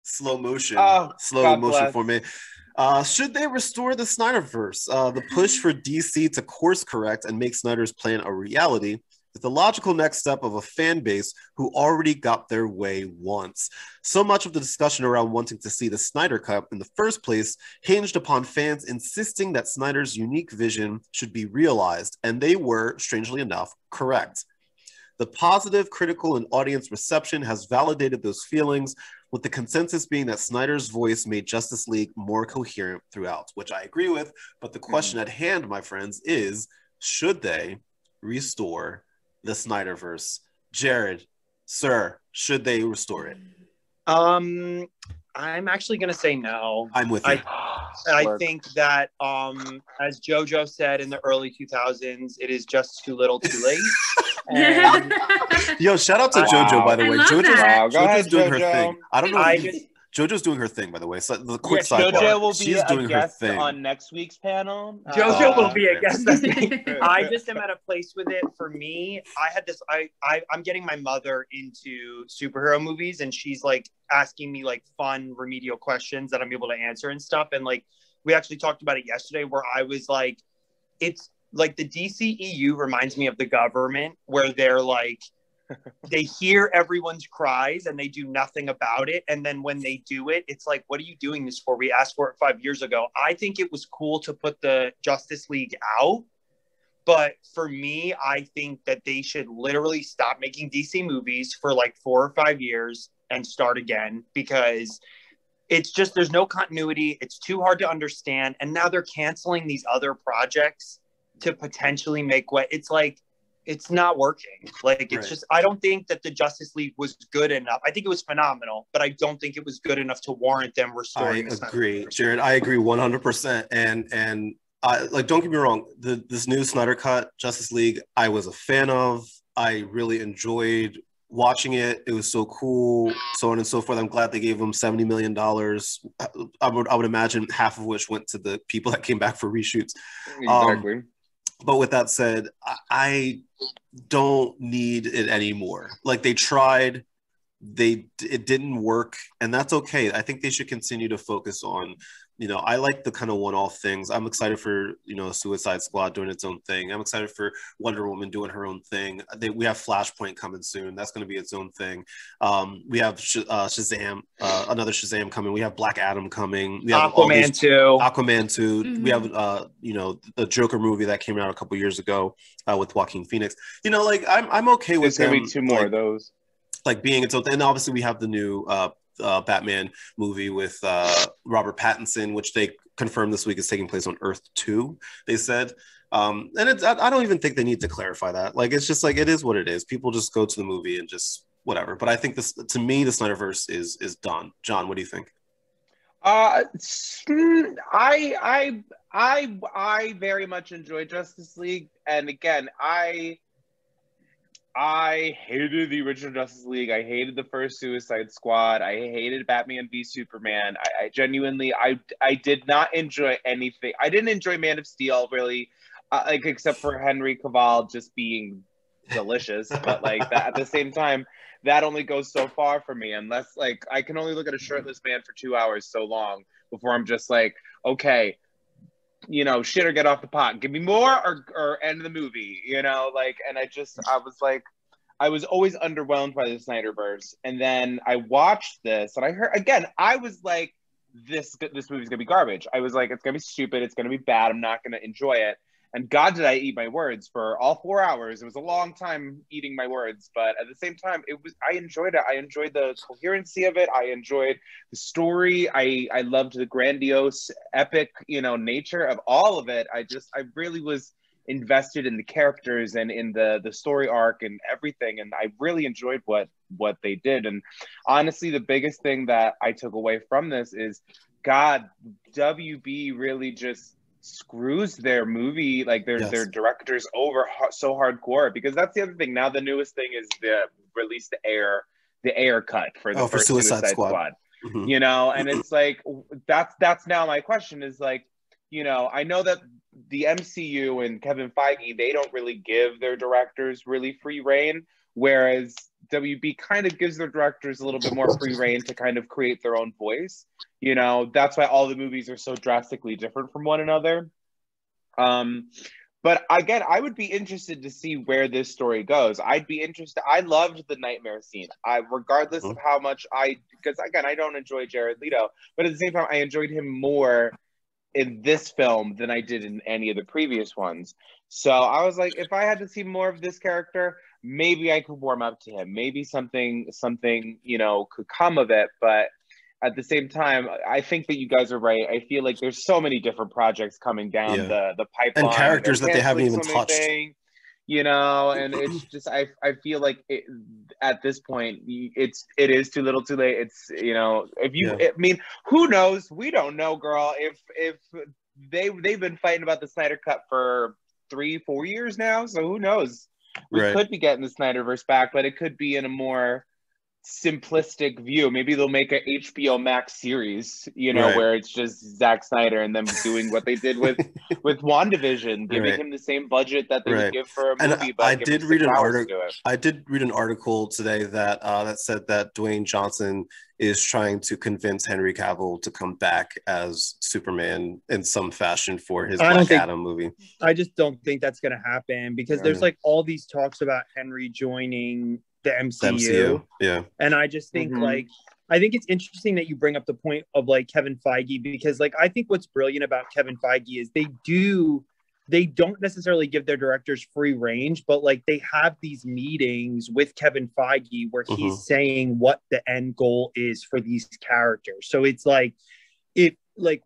slow motion, Oh, slow God motion bless. for me. Should they restore the Snyderverse? The push for DC to course correct and make Snyder's plan a reality is the logical next step of a fan base who already got their way once. So much of the discussion around wanting to see the Snyder Cut in the first place hinged upon fans insisting that Snyder's unique vision should be realized, and they were, strangely enough, correct. The positive critical and audience reception has validated those feelings, with the consensus being that Snyder's voice made Justice League more coherent throughout, which I agree with. But the question at hand, my friends, is should they restore the Snyderverse? Jared, sir, should they restore it? I'm actually going to say no. I'm with you. I think that, as JoJo said in the early 2000s, it is just too little, too late. And Yo, shout out to JoJo, by the way. JoJo's doing her thing. I don't know. JoJo's doing her thing, by the way. So the quick sidebar. JoJo will be She's doing a guest her thing on next week's panel. JoJo will be a guest. I just am at a place with it. For me, I had this. I'm getting my mother into superhero movies, and she's like asking me like fun remedial questions that I'm able to answer and stuff. And like we actually talked about it yesterday, where I was like, it's like the DCEU reminds me of the government, where they're like, they hear everyone's cries and they do nothing about it. And then when they do it, it's like, what are you doing this for? We asked for it 5 years ago. I think it was cool to put the Justice League out. But for me, I think that they should literally stop making DC movies for like 4 or 5 years and start again, because it's just, there's no continuity. It's too hard to understand. And now they're canceling these other projects to potentially make what it's like, it's not working. Like, it's just, I don't think that the Justice League was good enough. I think it was phenomenal, but I don't think it was good enough to warrant them restoring. I agree, Jared. I agree 100%. And like, don't get me wrong. This new Snyder Cut Justice League, I was a fan of. I really enjoyed watching it. It was so cool, so on and so forth. I'm glad they gave them $70 million. I would imagine half of which went to the people that came back for reshoots. Exactly. But with that said, I don't need it anymore. Like, they tried, it didn't work, and that's okay. I think they should continue to focus on, I like the kind of one-off things. I'm excited for, Suicide Squad doing its own thing. I'm excited for Wonder Woman doing her own thing. We have Flashpoint coming soon. That's going to be its own thing. We have Shazam, another Shazam coming. We have Black Adam coming. We have Aquaman 2. Aquaman 2. Mm-hmm. We have, the Joker movie that came out a couple years ago with Joaquin Phoenix. Like, I'm okay with them. There's going to be 2 more of those. Like, being its own thing. And obviously we have the new Batman movie with Robert Pattinson, which they confirmed this week is taking place on Earth 2, they said. And I don't even think they need to clarify that. Like, it's just like, it is what it is. People just go to the movie and just whatever. But I think to me, the Snyderverse is done. John, what do you think? I very much enjoy Justice League. And again, I hated the original Justice League. I hated the first Suicide Squad. I hated Batman v Superman. I genuinely, I did not enjoy anything. I didn't enjoy Man of Steel, really, like, except for Henry Cavill just being delicious. But like that, at the same time, that only goes so far for me, unless, like, I can only look at a shirtless man for 2 hours so long before I'm just like, okay, shit or get off the pot. Give me more or end the movie, like, and I was always underwhelmed by the Snyderverse. And then I watched this and I heard, again, I was like, this movie's gonna be garbage. I was like, it's gonna be stupid. It's gonna be bad. I'm not gonna enjoy it. And God, did I eat my words for all 4 hours. It was a long time eating my words, but at the same time, I enjoyed it. I enjoyed the coherency of it. I enjoyed the story. I loved the grandiose, epic, nature of all of it. I really was invested in the characters and in the story arc and everything. And I really enjoyed what they did. And honestly, the biggest thing that I took away from this is, God, WB really just screws their movie, like their directors over so hardcore, because that's the other thing. Now the newest thing is the release the air cut for the first Suicide Squad. Mm-hmm. And it's like, that's now my question is like, I know that the MCU and Kevin Feige, they don't really give their directors really free reign, whereas WB kind of gives their directors a little bit more free reign to kind of create their own voice. You know, that's why all the movies are so drastically different from one another. But again, I would be interested to see where this story goes. I'd be interested. I loved the nightmare scene. Regardless of how much because again, I don't enjoy Jared Leto, but at the same time, I enjoyed him more in this film than I did in any of the previous ones. So I was like, if I had to see more of this character, maybe I could warm up to him. Maybe something, you know, could come of it. But at the same time, I think that you guys are right. I feel like there's so many different projects coming down the pipeline. And characters that they haven't even touched. You know, and it's just, I feel like at this point, it is too little too late. It's, you know, I mean, who knows? We don't know, girl. If they've been fighting about the Snyder Cut for 3-4 years now. So who knows? We could be getting the Snyderverse back, but it could be in a more simplistic view. Maybe they'll make an HBO Max series, you know, where it's just Zack Snyder and them doing what they did with WandaVision, giving him the same budget that they would give for a movie. But I did read an article today that said that Dwayne Johnson is trying to convince Henry Cavill to come back as Superman in some fashion for his Black Adam movie. I just don't think that's going to happen because there's like all these talks about Henry joining the MCU. Yeah. And I just think like, I think it's interesting that you bring up the point of like Kevin Feige, because like, I think what's brilliant about Kevin Feige is they don't necessarily give their directors free range, but like they have these meetings with Kevin Feige where he's saying what the end goal is for these characters. So it's like,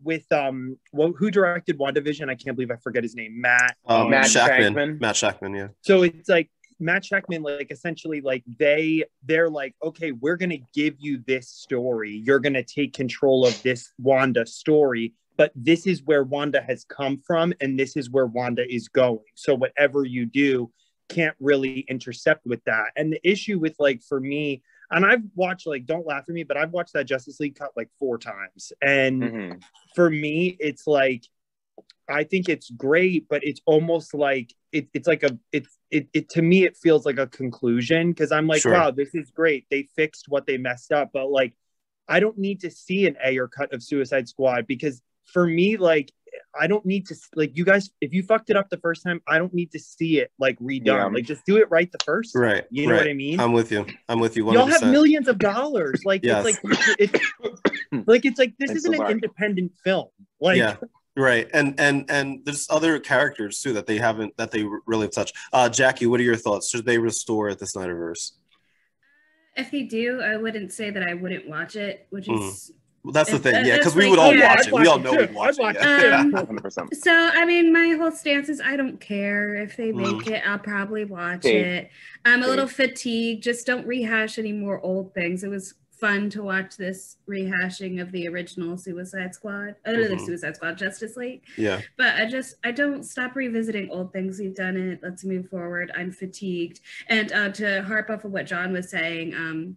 with who directed WandaVision? I can't believe I forget his name. Matt Shakman. Matt Shakman, yeah. So it's like Matt Shakman, like essentially like they're like, okay, we're going to give you this story. You're going to take control of this Wanda story, but this is where Wanda has come from. And this is where Wanda is going. So whatever you do can't really intercept with that. And the issue with like, for me, and I've watched like, don't laugh at me, but I've watched that Justice League cut like 4 times. And for me, it's like, I think it's great, but it's almost like it's like to me it feels like a conclusion, because I'm like, wow, this is great. They fixed what they messed up, but like I don't need to see an Ayer cut of Suicide Squad, because for me, like I don't need to, like, you guys, if you fucked it up the first time, I don't need to see it like redone. Like just do it right the first time. You know what I mean? I'm with you 100%. Y'all have millions of dollars. Like it's like this isn't an independent film. Like Right, and there's other characters too that they really touched. Jacqui, what are your thoughts? Should they restore the Snyderverse? If they do, I wouldn't say that I wouldn't watch it, which is well, that's the thing, because we would all watch it. We all know we'd watch it. 100%. So I mean, my whole stance is I don't care if they make it. I'll probably watch it. I'm a little fatigued. Just don't rehash any more old things. It was fun to watch this rehashing of the original Suicide Squad, Justice League. Yeah. But I don't stop revisiting old things. We've done it. Let's move forward. I'm fatigued. And to harp off of what John was saying,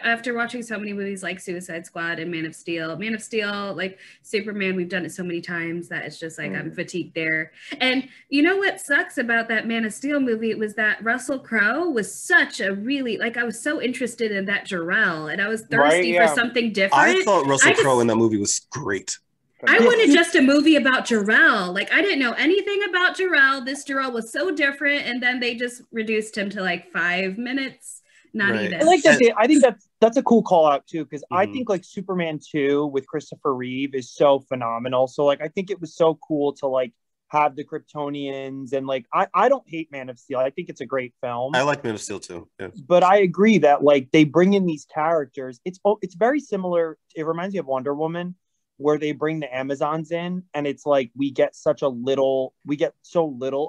after watching so many movies like Suicide Squad and Man of Steel, like Superman, we've done it so many times that it's just like I'm fatigued there. And you know what sucks about that Man of Steel movie? It was that Russell Crowe was such a really, like, I was so interested in that Jor-El, and I was thirsty for something different. I thought Russell Crowe in that movie was great. I wanted just a movie about Jor-El. Like, I didn't know anything about Jor-El. This Jor-El was so different, and then they just reduced him to like 5 minutes. Not even. I like that. I think that's a cool call out too, because I think like Superman 2 with Christopher Reeve is so phenomenal. So like I think it was so cool to like have the Kryptonians, and like I don't hate Man of Steel. I think it's a great film. I like Man of Steel too. Yeah. But I agree that like they bring in these characters. It's very similar. It reminds me of Wonder Woman, where they bring the Amazons in, and it's like we get so little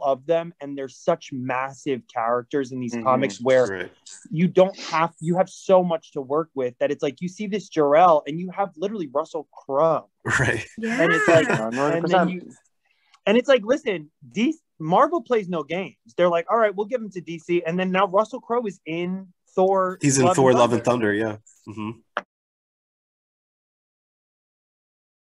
of them, and there's such massive characters in these comics where you have so much to work with that it's like you see this Jor-El and you have literally Russell Crowe. Right. Yeah. And it's like and it's like, listen, Marvel plays no games. They're like, all right, we'll give him to DC, and then now Russell Crowe is in Thor. He's in Thor Love and Thunder, yeah.